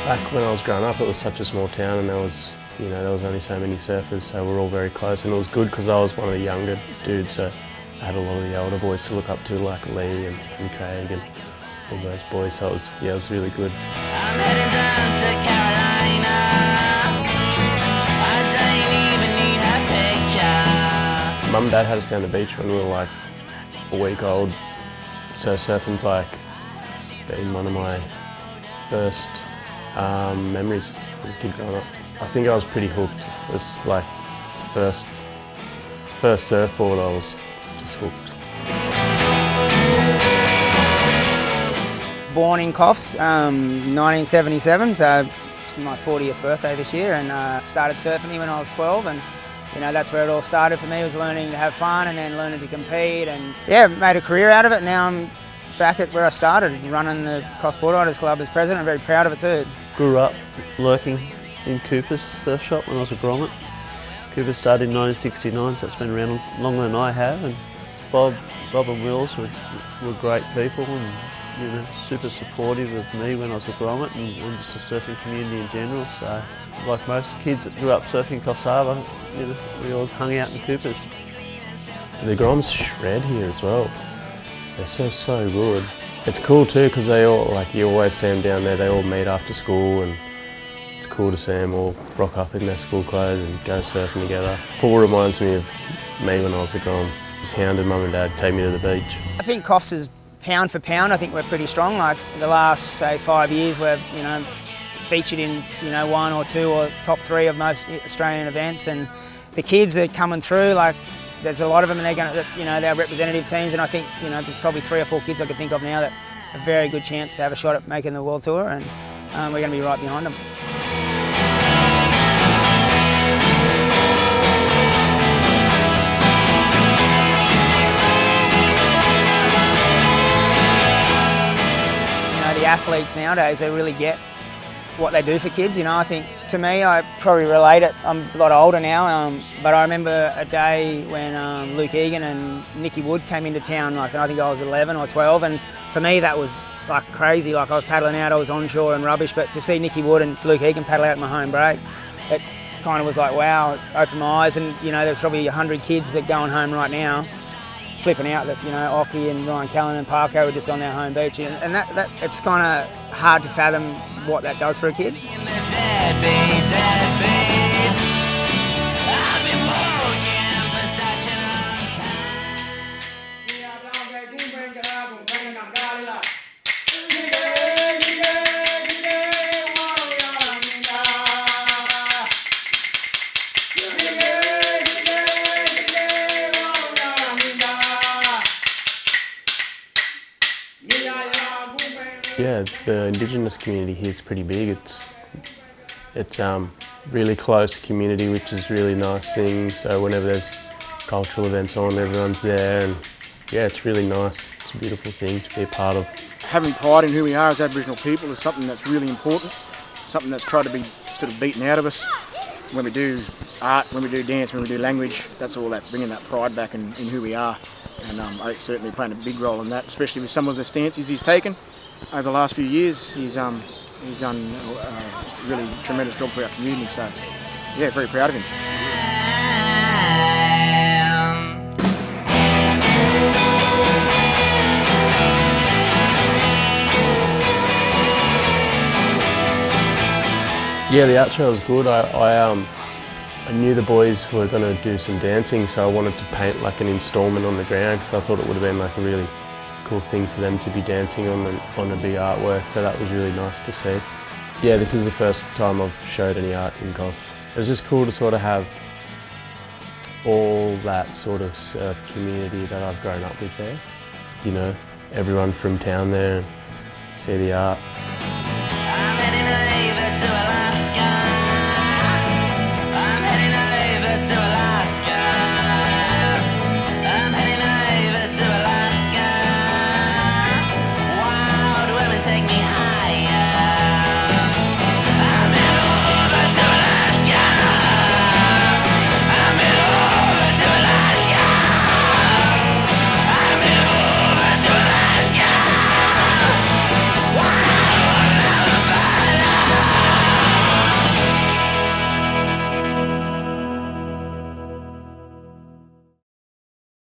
Back when I was growing up, it was such a small town, and there was only so many surfers, so we're all very close, and it was good because I was one of the younger dudes, so I had a lot of the older boys to look up to, like Lee and Craig and all those boys, so it was really good. I'm heading down to Carolina. I don't even need a picture. Mum and Dad had us down the beach when we were like a week old, so surfing's like been one of my first memories as a kid growing up. I think I was pretty hooked. It was like first surfboard, I was just hooked. Born in Coffs, 1977, so it's my 40th birthday this year, and started surfing when I was 12, and that's where it all started for me, was learning to have fun and then learning to compete, and yeah, made a career out of it. Now I'm back at where I started, running the Coffs Board Riders Club as president. I'm very proud of it too. Grew up lurking in Cooper's surf shop when I was a grommet. Cooper started in 1969, so it's been around longer than I have, and Bob and Wills were great people, and super supportive of me when I was a grommet and just the surfing community in general. So, like most kids that grew up surfing Coffs Harbour, we all hung out in Cooper's. The Groms shred here as well. They're so good. It's cool too because they all, like, you always see them down there, they all meet after school, and it's cool to see them all rock up in their school clothes and go surfing together. Full reminds me of me when I was a Grom. Just hounded Mum and Dad, take me to the beach. I think Coffs is pound for pound, I think we're pretty strong. Like the last, say, 5 years, we've featured in one or two or top three of most Australian events, and the kids are coming through. Like there's a lot of them, and they're going to, they're representative teams, and I think there's probably 3 or 4 kids I could think of now that have a very good chance to have a shot at making the World Tour, and we're going to be right behind them. The athletes nowadays, they really get what they do for kids. I think, to me, I probably relate it. I'm a lot older now, but I remember a day when Luke Egan and Nicky Wood came into town, and I think I was 11 or 12, and for me that was like crazy. Like I was paddling out, I was onshore and rubbish, but to see Nicky Wood and Luke Egan paddle out in my home break, it kind of was like, wow, it opened my eyes. And there's probably 100 kids that going home right now flipping out that Ockie and Ryan Callan and Parko were just on their home beach, and that it's kind of hard to fathom what that does for a kid. Yeah, the Indigenous community here is pretty big. It's really close community, which is really nice thing. So whenever there's cultural events on, everyone's there, and yeah, it's really nice. It's a beautiful thing to be a part of. Having pride in who we are as Aboriginal people is something that's really important, something that's tried to be sort of beaten out of us. When we do art, when we do dance, when we do language, that's all that, bringing that pride back in who we are. And Oates certainly playing a big role in that, especially with some of the stances he's taken over the last few years. He's done a really tremendous job for our community, so yeah, very proud of him. Yeah, the art show was good. I knew the boys were going to do some dancing, so I wanted to paint like an instalment on the ground because I thought it would have been like a really cool thing for them to be dancing on a big artwork, so that was really nice to see. Yeah, this is the first time I've showed any art in Coffs. It was just cool to sort of have all that sort of surf community that I've grown up with there. Everyone from town there, and see the art.